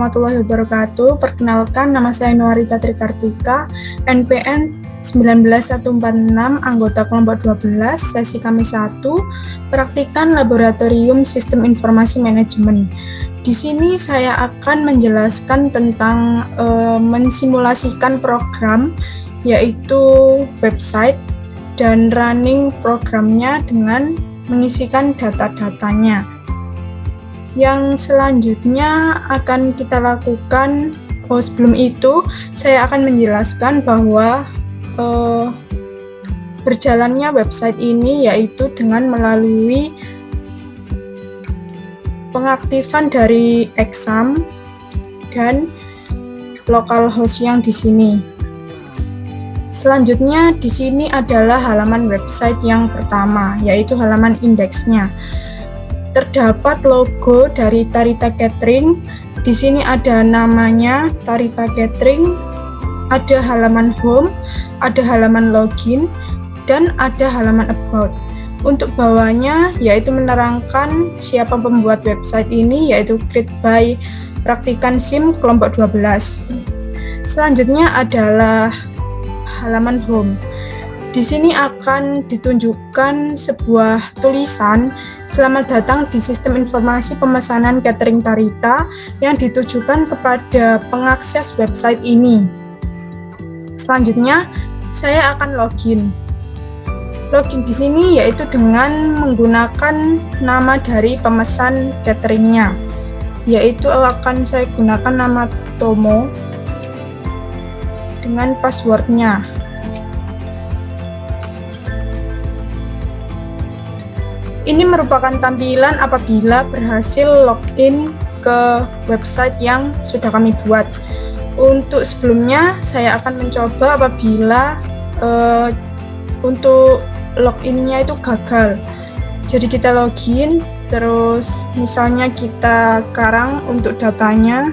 warahmatullahi wabarakatuh. Perkenalkan, nama saya Nuarita Trikartika, NPM 19146, anggota kelompok 12, sesi kami 1, praktikan laboratorium sistem informasi manajemen. Di sini saya akan menjelaskan tentang mensimulasikan program, yaitu website, dan running programnya dengan mengisikan data-datanya. Yang selanjutnya akan kita lakukan, sebelum itu saya akan menjelaskan bahwa berjalannya website ini yaitu dengan melalui pengaktifan dari exam dan localhost yang di sini. Selanjutnya di sini adalah halaman website yang pertama, yaitu halaman indeksnya. Terdapat logo dari Tarita Catering. Di sini ada namanya Tarita Catering, ada halaman home, ada halaman login, dan ada halaman about. Untuk bawahnya yaitu menerangkan siapa pembuat website ini, yaitu Create by Praktikan SIM kelompok 12. Selanjutnya adalah halaman home. Di sini akan ditunjukkan sebuah tulisan "Selamat datang di Sistem Informasi Pemesanan Catering Tarita" yang ditujukan kepada pengakses website ini. Selanjutnya, saya akan login. Login di sini yaitu dengan menggunakan nama dari pemesan cateringnya, yaitu akan saya gunakan nama Tomo dengan passwordnya. Ini merupakan tampilan apabila berhasil login ke website yang sudah kami buat. Untuk sebelumnya, saya akan mencoba apabila untuk loginnya itu gagal. Jadi kita login, terus misalnya kita karang untuk datanya.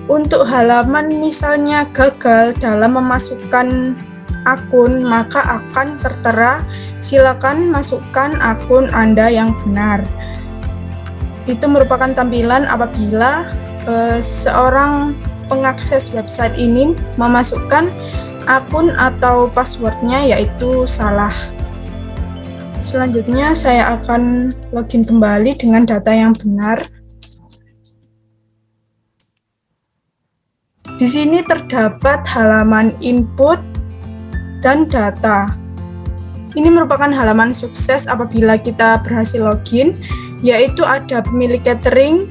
Untuk halaman misalnya gagal dalam memasukkan akun, maka akan tertera "Silakan masukkan akun Anda yang benar". Itu merupakan tampilan apabila seorang pengakses website ini memasukkan akun atau passwordnya yaitu salah. Selanjutnya saya akan login kembali dengan data yang benar. Di sini terdapat halaman input dan data. Ini merupakan halaman sukses apabila kita berhasil login, yaitu ada pemilik catering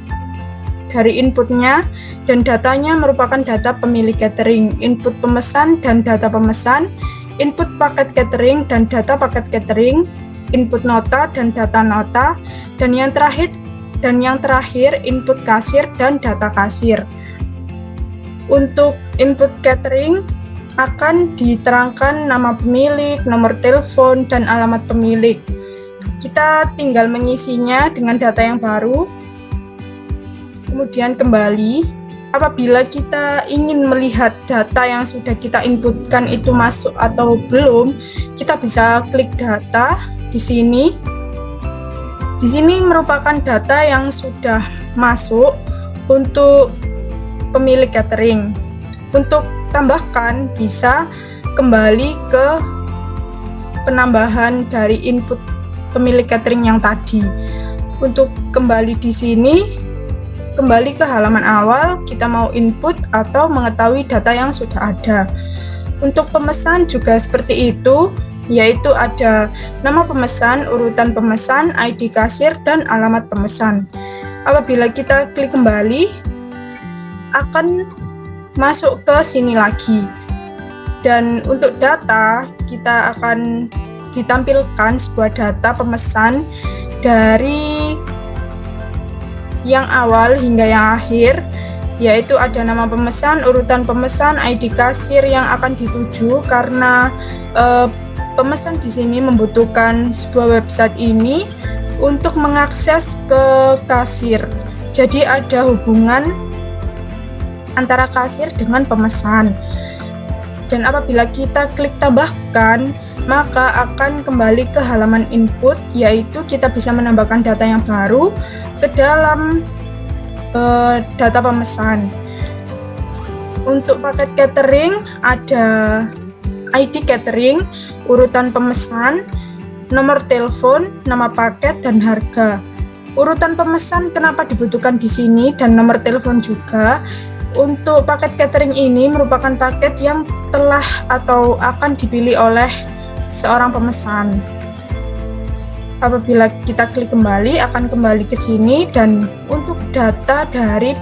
dari inputnya, dan datanya merupakan data pemilik catering, input pemesan dan data pemesan, input paket catering dan data paket catering, input nota dan data nota, dan yang terakhir input kasir dan data kasir. Untuk input catering akan diterangkan nama pemilik, nomor telepon, dan alamat pemilik. Kita tinggal mengisinya dengan data yang baru. Kemudian kembali, apabila kita ingin melihat data yang sudah kita inputkan itu masuk atau belum, kita bisa klik data di sini. Di sini merupakan data yang sudah masuk untuk pemilik catering. Untuk tambahkan, bisa kembali ke penambahan dari input pemilik catering yang tadi. Untuk kembali di sini, kembali ke halaman awal, kita mau input atau mengetahui data yang sudah ada. Untuk pemesan juga seperti itu, yaitu ada nama pemesan, urutan pemesan, ID kasir, dan alamat pemesan. Apabila kita klik kembali, akan masuk ke sini lagi. Dan untuk data, kita akan ditampilkan sebuah data pemesan dari yang awal hingga yang akhir, yaitu ada nama pemesan, urutan pemesan, ID kasir yang akan dituju, karena pemesan di sini membutuhkan sebuah website ini untuk mengakses ke kasir. Jadi ada hubungan antara kasir dengan pemesan. Dan apabila kita klik tambahkan, maka akan kembali ke halaman input, yaitu kita bisa menambahkan data yang baru ke dalam data pemesan. Untuk paket catering ada ID catering, urutan pemesan, nomor telepon, nama paket, dan harga. Urutan pemesan kenapa dibutuhkan di sini dan nomor telepon juga. Untuk paket catering ini merupakan paket yang telah atau akan dipilih oleh seorang pemesan. Apabila kita klik kembali, akan kembali ke sini, dan untuk data dari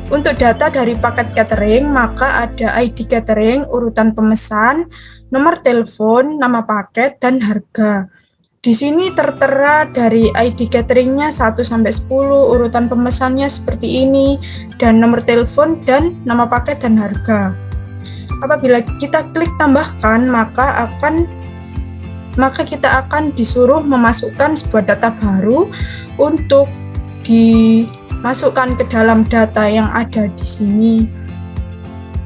untuk data dari paket catering, maka ada ID catering, urutan pemesan, nomor telepon, nama paket, dan harga. Di sini tertera dari ID cateringnya 1 sampai 10, urutan pemesannya seperti ini, dan nomor telepon dan nama paket dan harga. Apabila kita klik tambahkan, maka kita akan disuruh memasukkan sebuah data baru untuk dimasukkan ke dalam data yang ada di sini.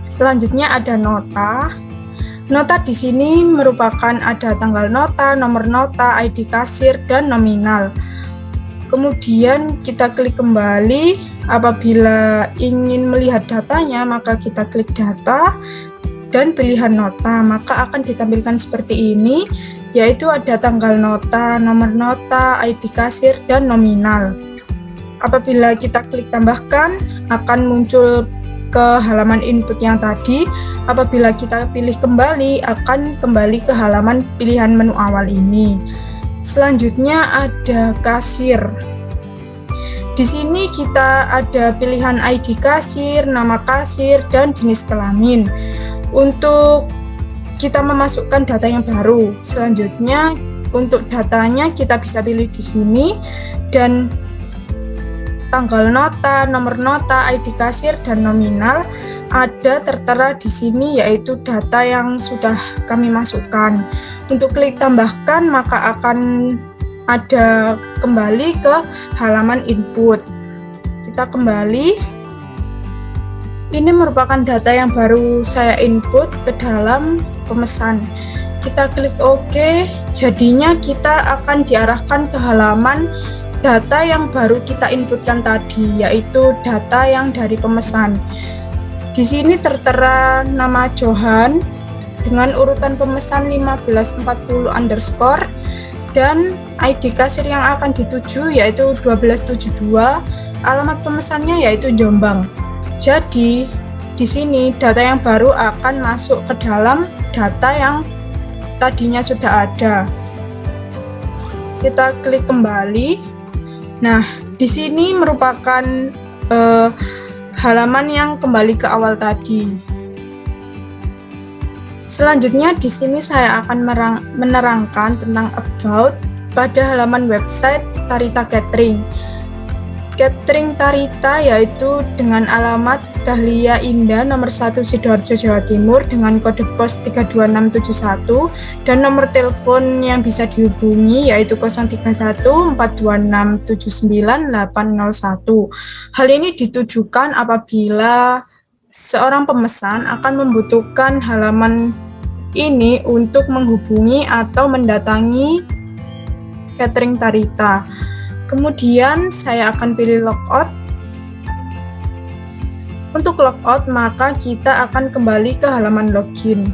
Selanjutnya ada nota. Nota di sini merupakan ada tanggal nota, nomor nota, ID kasir, dan nominal. Kemudian kita klik kembali. Apabila ingin melihat datanya, maka kita klik data dan pilihan nota, maka akan ditampilkan seperti ini, yaitu ada tanggal nota, nomor nota, ID kasir, dan nominal. Apabila kita klik tambahkan, akan muncul ke halaman input yang tadi. Apabila kita pilih kembali, akan kembali ke halaman pilihan menu awal ini. Selanjutnya ada kasir. Di sini kita ada pilihan ID kasir, nama kasir, dan jenis kelamin. Untuk kita memasukkan data yang baru. Selanjutnya untuk datanya kita bisa pilih di sini, dan tanggal nota, nomor nota, ID kasir, dan nominal ada tertera di sini, yaitu data yang sudah kami masukkan. Untuk klik tambahkan, maka akan ada kembali ke halaman input. Kita kembali. Ini merupakan data yang baru saya input ke dalam pemesan. Kita klik OK, jadinya kita akan diarahkan ke halaman data yang baru kita inputkan tadi, yaitu data yang dari pemesan. Di sini tertera nama Johan dengan urutan pemesan 1540_ dan ID kasir yang akan dituju yaitu 1272, alamat pemesannya yaitu Jombang. Jadi di sini data yang baru akan masuk ke dalam data yang tadinya sudah ada. Kita klik kembali. Nah, di sini merupakan halaman yang kembali ke awal tadi. Selanjutnya di sini saya akan menerangkan tentang about pada halaman website Tarita Catering. Catering Tarita yaitu dengan alamat Dahlia Indah nomor 1 Sidoarjo Jawa Timur dengan kode pos 32671 dan nomor telepon yang bisa dihubungi yaitu 031 426 79801. Hal ini ditujukan apabila seorang pemesan akan membutuhkan halaman ini untuk menghubungi atau mendatangi Catering Tarita. Kemudian saya akan pilih logout. Untuk logout, maka kita akan kembali ke halaman login.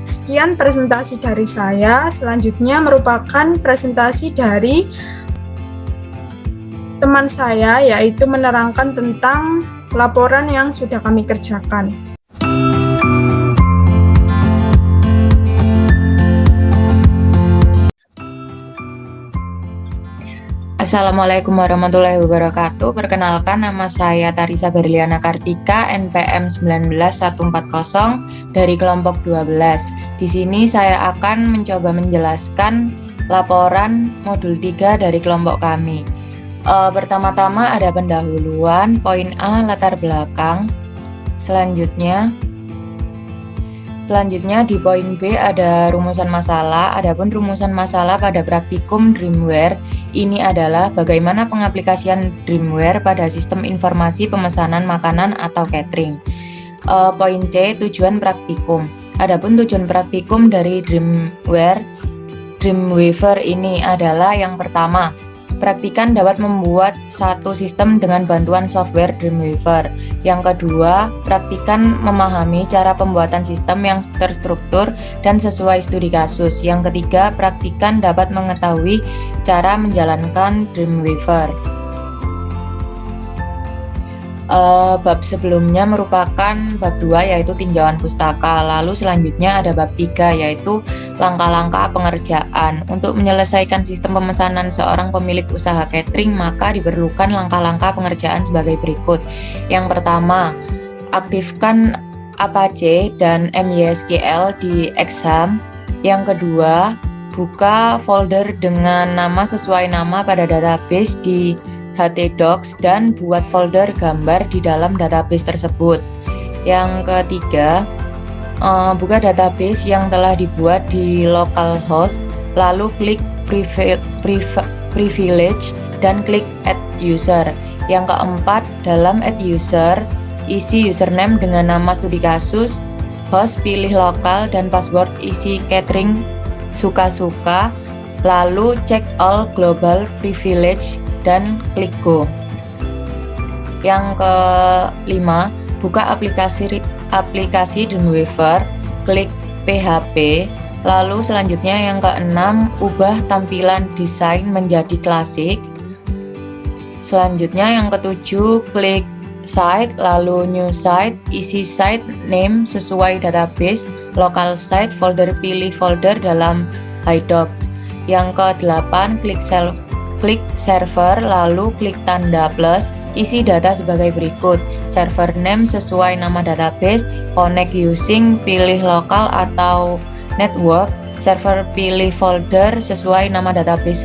Sekian presentasi dari saya. Selanjutnya merupakan presentasi dari teman saya, yaitu menerangkan tentang laporan yang sudah kami kerjakan. Assalamualaikum warahmatullahi wabarakatuh. Perkenalkan, nama saya Tarisa Berliana Kartika, NPM 19140 dari kelompok 12. Di sini saya akan mencoba menjelaskan laporan modul 3 dari kelompok kami. Pertama-tama ada pendahuluan, poin A latar belakang. Selanjutnya di poin B ada rumusan masalah. Adapun rumusan masalah pada praktikum Dreamware ini adalah bagaimana pengaplikasian Dreamware pada sistem informasi pemesanan makanan atau catering. Poin C tujuan praktikum. Adapun tujuan praktikum dari Dreamweaver ini adalah yang pertama, praktikan dapat membuat satu sistem dengan bantuan software Dreamweaver. Yang kedua, praktikan memahami cara pembuatan sistem yang terstruktur dan sesuai studi kasus. Yang ketiga, praktikan dapat mengetahui cara menjalankan Dreamweaver. Bab sebelumnya merupakan bab 2 yaitu tinjauan pustaka. Lalu selanjutnya ada bab 3 yaitu langkah-langkah pengerjaan. Untuk menyelesaikan sistem pemesanan seorang pemilik usaha catering, maka diperlukan langkah-langkah pengerjaan sebagai berikut. Yang pertama, aktifkan Apache dan MySQL di Exam. Yang kedua, buka folder dengan nama sesuai nama pada database di htdocs dan buat folder gambar di dalam database tersebut. Yang ketiga, buka database yang telah dibuat di localhost, lalu klik privilege dan klik add user. Yang keempat, dalam add user, isi username dengan nama studi kasus, host pilih lokal, dan password isi catering suka-suka, lalu check all global privilege dan klik go. Yang kelima, buka aplikasi Dreamweaver, klik PHP, lalu selanjutnya yang keenam, ubah tampilan desain menjadi klasik. Selanjutnya yang ketujuh, klik site, lalu new site, isi site name sesuai database, local site, folder pilih folder dalam htdocs. Yang ke-8, klik server, lalu klik tanda plus, isi data sebagai berikut. Server name sesuai nama database, connect using, pilih lokal atau network, server pilih folder sesuai nama database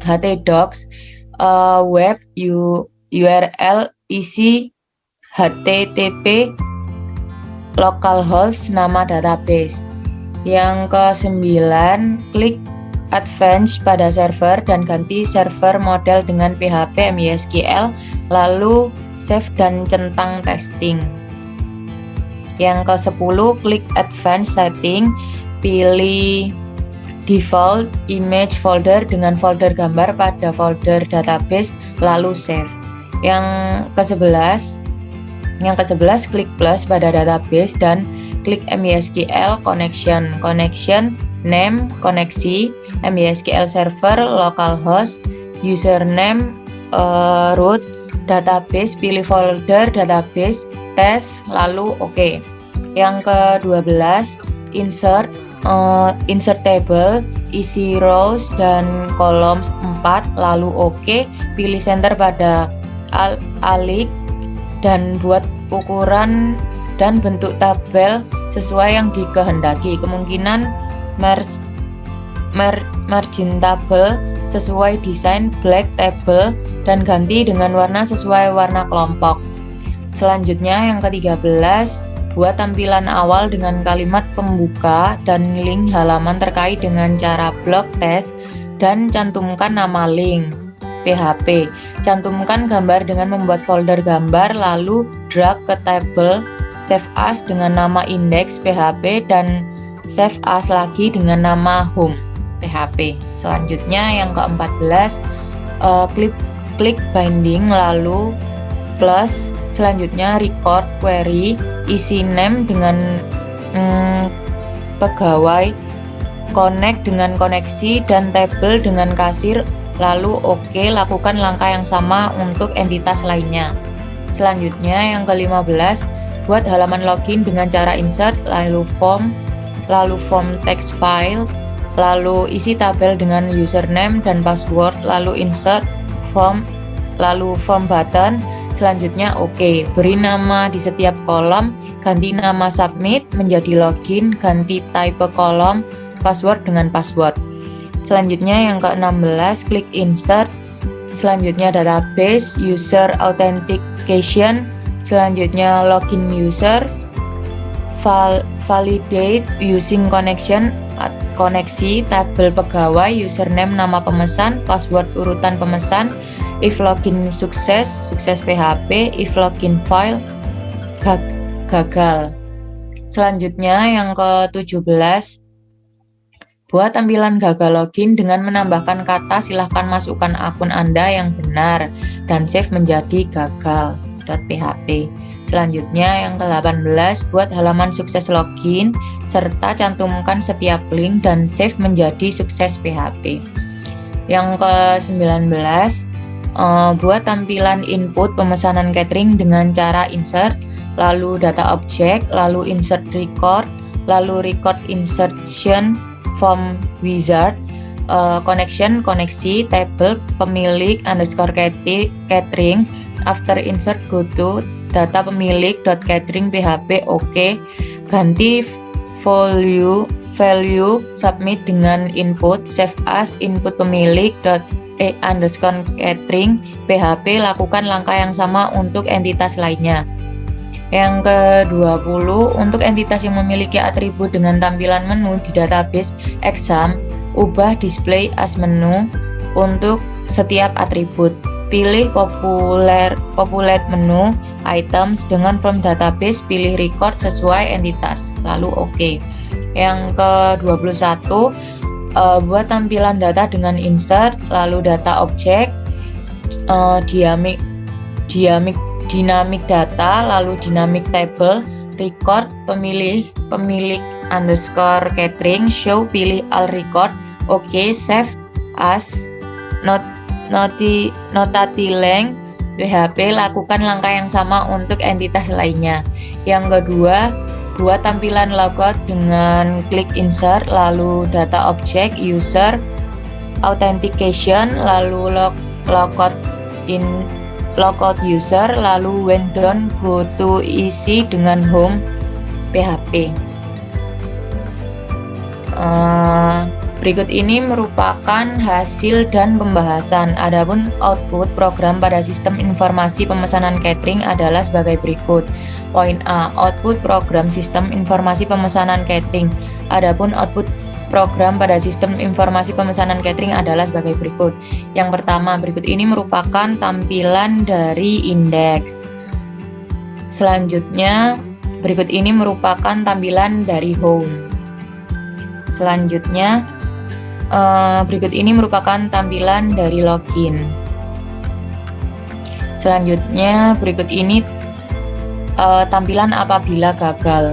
htdocs, web URL isi http localhost nama database. Yang ke-9, klik advance pada server dan ganti server model dengan PHP MySQL, lalu save dan centang testing. Yang ke-10, klik advance setting, pilih default image folder dengan folder gambar pada folder database, lalu save. Yang ke-11, klik plus pada database dan klik MySQL connection name koneksi, MySQL server localhost, username root, database pilih folder database test, lalu oke. Yang ke-12, insert table, isi rows dan columns 4, lalu oke, pilih center pada alik dan buat ukuran dan bentuk tabel sesuai yang dikehendaki. Kemungkinan margin table sesuai desain black table dan ganti dengan warna sesuai warna kelompok. Selanjutnya yang ke-13, buat tampilan awal dengan kalimat pembuka dan link halaman terkait dengan cara blog test dan cantumkan nama link PHP. Cantumkan gambar dengan membuat folder gambar, lalu drag ke tabel save as dengan nama index PHP dan save as lagi dengan nama home PHP. Selanjutnya yang ke-14, klik binding lalu plus. Selanjutnya record query, isi name dengan pegawai, connect dengan koneksi dan table dengan kasir, lalu oke, lakukan langkah yang sama untuk entitas lainnya. Selanjutnya yang ke-15, buat halaman login dengan cara insert, lalu form text file, lalu isi tabel dengan username dan password, lalu insert form, lalu form button. Selanjutnya oke, beri nama di setiap kolom, ganti nama submit menjadi login, ganti type kolom, password dengan password. Selanjutnya yang ke-16, klik insert. Selanjutnya database, user authentication. Selanjutnya login user, validate using connection, koneksi, tabel pegawai, username nama pemesan, password urutan pemesan. If login sukses PHP, if login file gagal. Selanjutnya yang ke-17, buat tampilan gagal login dengan menambahkan kata silahkan masukkan akun Anda yang benar dan save menjadi gagal.php. Selanjutnya yang ke-18, buat halaman sukses login serta cantumkan setiap link dan save menjadi sukses PHP. Yang ke-19, buat tampilan input pemesanan catering dengan cara insert, lalu data object, lalu insert record, lalu record insertion, form wizard, connection, koneksi, table, pemilik, underscore catering, after insert go to data pemilik .catering php, oke, ganti value, submit dengan input, save as input pemilik underscore catering php, lakukan langkah yang sama untuk entitas lainnya. Yang ke-20, untuk entitas yang memiliki atribut dengan tampilan menu di database exam, ubah display as menu untuk setiap atribut. Pilih populate menu items dengan from database, pilih record sesuai entitas, lalu oke. Yang ke-21, buat tampilan data dengan insert, lalu data object, dynamic data, lalu dynamic table, record, pemilik underscore catering, show, pilih all record, oke, save as notatilang PHP, lakukan langkah yang sama untuk entitas lainnya. Yang kedua, buat tampilan logout dengan klik insert, lalu data object, user, authentication, lalu logout user, lalu when done go to isi dengan home PHP. Berikut ini merupakan hasil dan pembahasan. Adapun output program pada sistem informasi pemesanan catering adalah sebagai berikut. Poin A, output program sistem informasi pemesanan catering. Adapun output program pada sistem informasi pemesanan catering adalah sebagai berikut. Yang pertama, berikut ini merupakan tampilan dari indeks. Selanjutnya, berikut ini merupakan tampilan dari home. Selanjutnya, berikut ini merupakan tampilan dari login. Selanjutnya, berikut ini tampilan apabila gagal.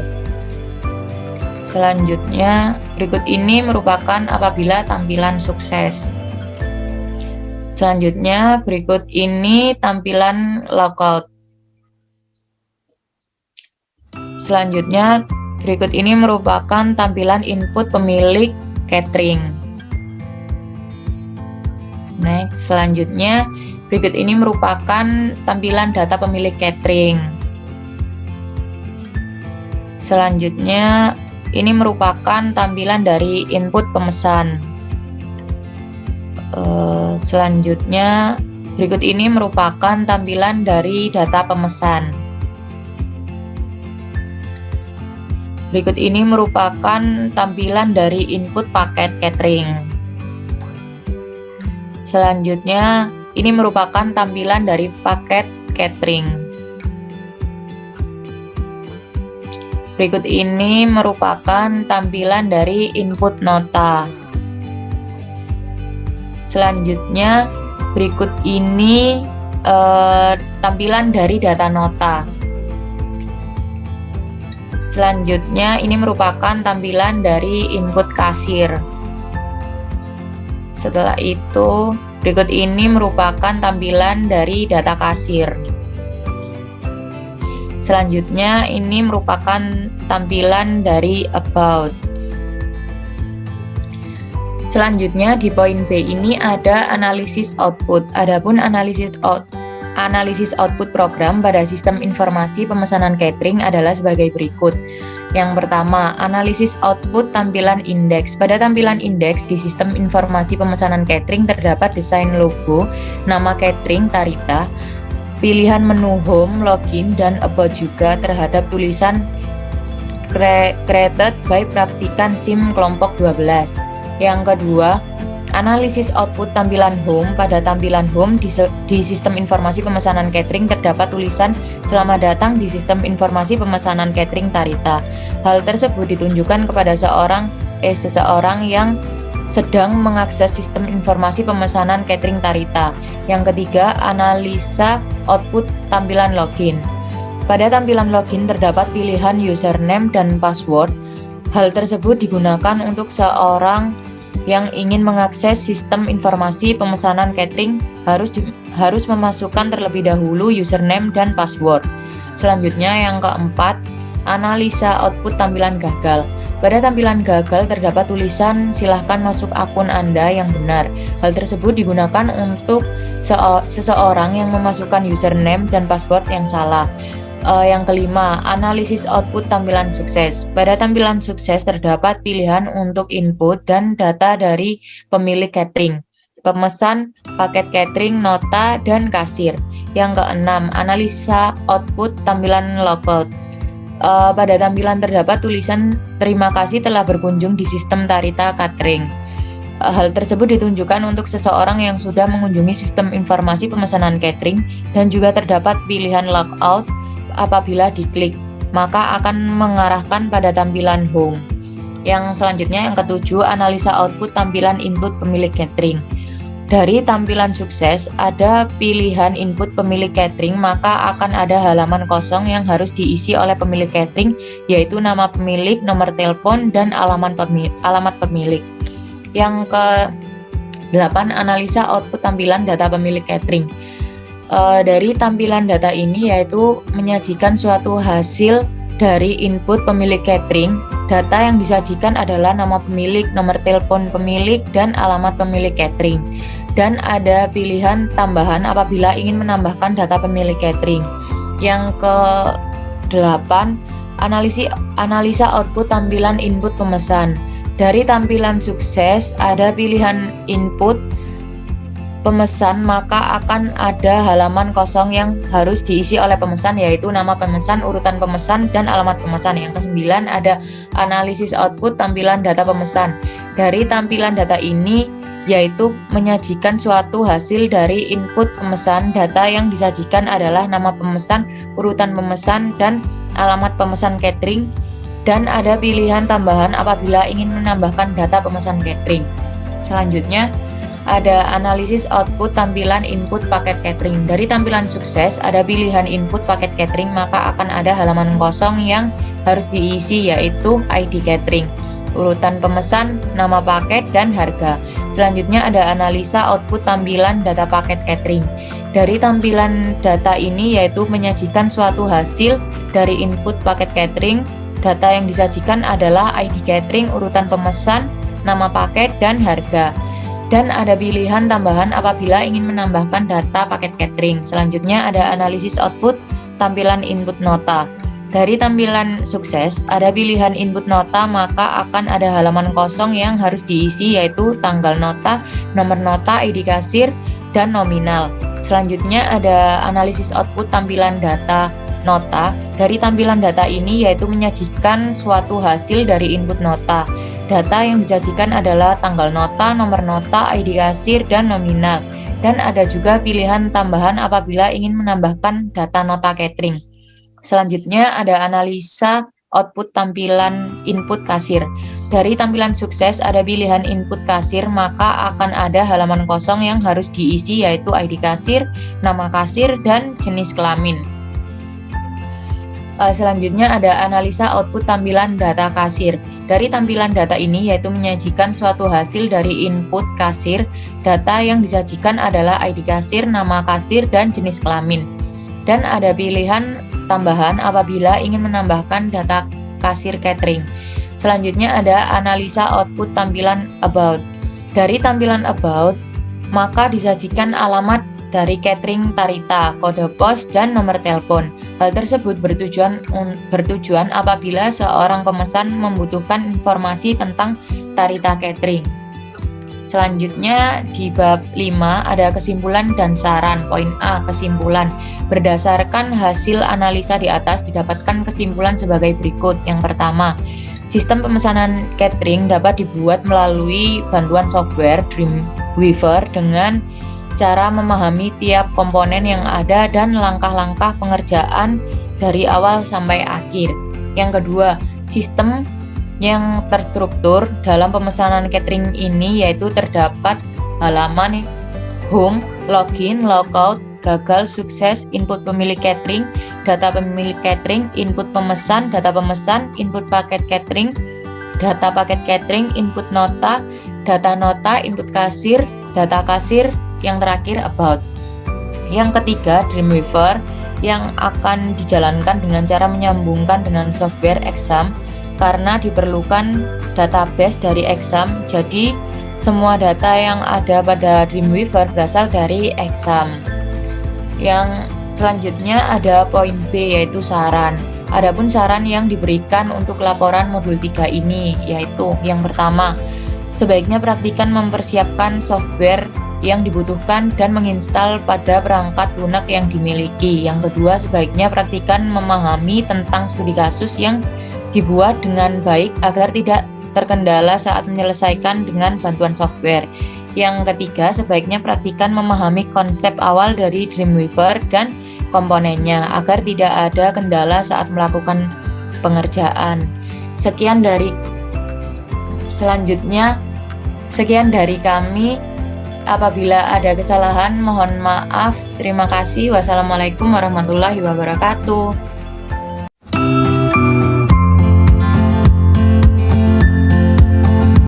Selanjutnya, berikut ini merupakan apabila tampilan sukses. Selanjutnya, berikut ini tampilan logout. Selanjutnya, berikut ini merupakan tampilan input pemilik catering. Next, selanjutnya berikut ini merupakan tampilan data pemilik catering. Selanjutnya ini merupakan tampilan dari input pemesan. Selanjutnya berikut ini merupakan tampilan dari data pemesan. Berikut ini merupakan tampilan dari input paket catering. Selanjutnya, ini merupakan tampilan dari paket catering. Berikut ini merupakan tampilan dari input nota. Selanjutnya, berikut ini tampilan dari data nota. Selanjutnya, ini merupakan tampilan dari input kasir. Setelah itu, berikut ini merupakan tampilan dari data kasir. Selanjutnya, ini merupakan tampilan dari about. Selanjutnya, di poin B ini ada analisis output. Adapun analisis output program pada sistem informasi pemesanan catering adalah sebagai berikut. Yang pertama, analisis output tampilan indeks. Pada tampilan indeks di sistem informasi pemesanan catering terdapat desain logo, nama catering Tarita, pilihan menu home, login, dan about juga terhadap tulisan created by Praktikan SIM kelompok 12. Yang kedua, Analisis output tampilan home. Pada tampilan home di sistem informasi pemesanan catering terdapat tulisan "Selamat datang di sistem informasi pemesanan catering Tarita". Hal tersebut ditunjukkan kepada seseorang yang sedang mengakses sistem informasi pemesanan catering Tarita. Yang ketiga, analisa output tampilan login. Pada tampilan login terdapat pilihan username dan password. Hal tersebut digunakan untuk seorang yang ingin mengakses sistem informasi pemesanan catering harus memasukkan terlebih dahulu username dan password. Selanjutnya yang keempat, analisa output tampilan gagal. Pada tampilan gagal terdapat tulisan "Silahkan masuk akun Anda yang benar". Hal tersebut digunakan untuk seseorang yang memasukkan username dan password yang salah. Yang kelima, analisis output tampilan sukses. Pada tampilan sukses terdapat pilihan untuk input dan data dari pemilik catering, pemesan, paket catering, nota, dan kasir. Yang keenam, analisa output tampilan logout. Pada tampilan terdapat tulisan "Terima kasih telah berkunjung di sistem Tarita Catering". Hal tersebut ditunjukkan untuk seseorang yang sudah mengunjungi sistem informasi pemesanan catering, dan juga terdapat pilihan logout. Apabila diklik, maka akan mengarahkan pada tampilan home. Yang selanjutnya yang ketujuh, analisa output tampilan input pemilik catering. Dari tampilan sukses ada pilihan input pemilik catering, maka akan ada halaman kosong yang harus diisi oleh pemilik catering, yaitu nama pemilik, nomor telepon, dan alamat pemilik. Yang ke-8, analisa output tampilan data pemilik catering. Dari tampilan data ini yaitu menyajikan suatu hasil dari input pemilik catering. Data yang disajikan adalah nama pemilik, nomor telepon pemilik, dan alamat pemilik catering. Dan ada pilihan tambahan apabila ingin menambahkan data pemilik catering. Yang ke-8, analisa output tampilan input pemesan. Dari tampilan sukses ada pilihan input pemesan, maka akan ada halaman kosong yang harus diisi oleh pemesan, yaitu nama pemesan, urutan pemesan, dan alamat pemesan. Yang ke-9 ada analisis output tampilan data pemesan. Dari tampilan data ini yaitu menyajikan suatu hasil dari input pemesan. Data yang disajikan adalah nama pemesan, urutan pemesan, dan alamat pemesan catering, dan ada pilihan tambahan apabila ingin menambahkan data pemesan catering. Selanjutnya ada analisis output tampilan input paket catering. Dari tampilan sukses ada pilihan input paket catering, maka akan ada halaman kosong yang harus diisi, yaitu ID catering, urutan pemesan, nama paket, dan harga. Selanjutnya ada analisa output tampilan data paket catering. Dari tampilan data ini yaitu menyajikan suatu hasil dari input paket catering. Data yang disajikan adalah ID catering, urutan pemesan, nama paket, dan harga. Dan ada pilihan tambahan apabila ingin menambahkan data paket catering. Selanjutnya ada analisis output tampilan input nota. Dari tampilan sukses ada pilihan input nota, maka akan ada halaman kosong yang harus diisi, yaitu tanggal nota, nomor nota, ID kasir, dan nominal. Selanjutnya ada analisis output tampilan data nota. Dari tampilan data ini yaitu menyajikan suatu hasil dari input nota. Data yang disajikan adalah tanggal nota, nomor nota, ID kasir, dan nominal. Dan ada juga pilihan tambahan apabila ingin menambahkan data nota catering. Selanjutnya ada analisa output tampilan input kasir. Dari tampilan sukses ada pilihan input kasir, maka akan ada halaman kosong yang harus diisi, yaitu ID kasir, nama kasir, dan jenis kelamin. Selanjutnya ada analisa output tampilan data kasir. Dari tampilan data ini yaitu menyajikan suatu hasil dari input kasir. Data yang disajikan adalah ID kasir, nama kasir, dan jenis kelamin. Dan ada pilihan tambahan apabila ingin menambahkan data kasir catering. Selanjutnya ada analisa output tampilan about. Dari tampilan about, maka disajikan alamat dari catering Tarita, kode pos, dan nomor telepon. Hal tersebut bertujuan apabila seorang pemesan membutuhkan informasi tentang Tarita Catering. Selanjutnya di bab 5 ada kesimpulan dan saran. Poin A, kesimpulan. Berdasarkan hasil analisa di atas didapatkan kesimpulan sebagai berikut. Yang pertama, Sistem pemesanan catering dapat dibuat melalui bantuan software Dreamweaver dengan cara memahami tiap komponen yang ada dan langkah-langkah pengerjaan dari awal sampai akhir. Yang kedua, sistem yang terstruktur dalam pemesanan catering ini yaitu terdapat halaman home, login, logout, gagal, sukses, input pemilik catering, data pemilik catering, input pemesan, data pemesan, input paket catering, data paket catering, input nota, data nota, input kasir, data kasir, yang terakhir about. Yang ketiga, Dreamweaver yang akan dijalankan dengan cara menyambungkan dengan software exam karena diperlukan database dari exam. Jadi semua data yang ada pada Dreamweaver berasal dari exam. Yang selanjutnya ada poin B yaitu saran. Adapun saran yang diberikan untuk laporan modul 3 ini yaitu yang pertama, sebaiknya praktikan mempersiapkan software yang dibutuhkan dan menginstal pada perangkat lunak yang dimiliki. Yang kedua, sebaiknya praktikan memahami tentang studi kasus yang dibuat dengan baik agar tidak terkendala saat menyelesaikan dengan bantuan software. Yang ketiga, sebaiknya praktikan memahami konsep awal dari Dreamweaver dan komponennya agar tidak ada kendala saat melakukan pengerjaan. Sekian dari kami. Apabila ada kesalahan, mohon maaf. Terima kasih. Wassalamualaikum warahmatullahi wabarakatuh.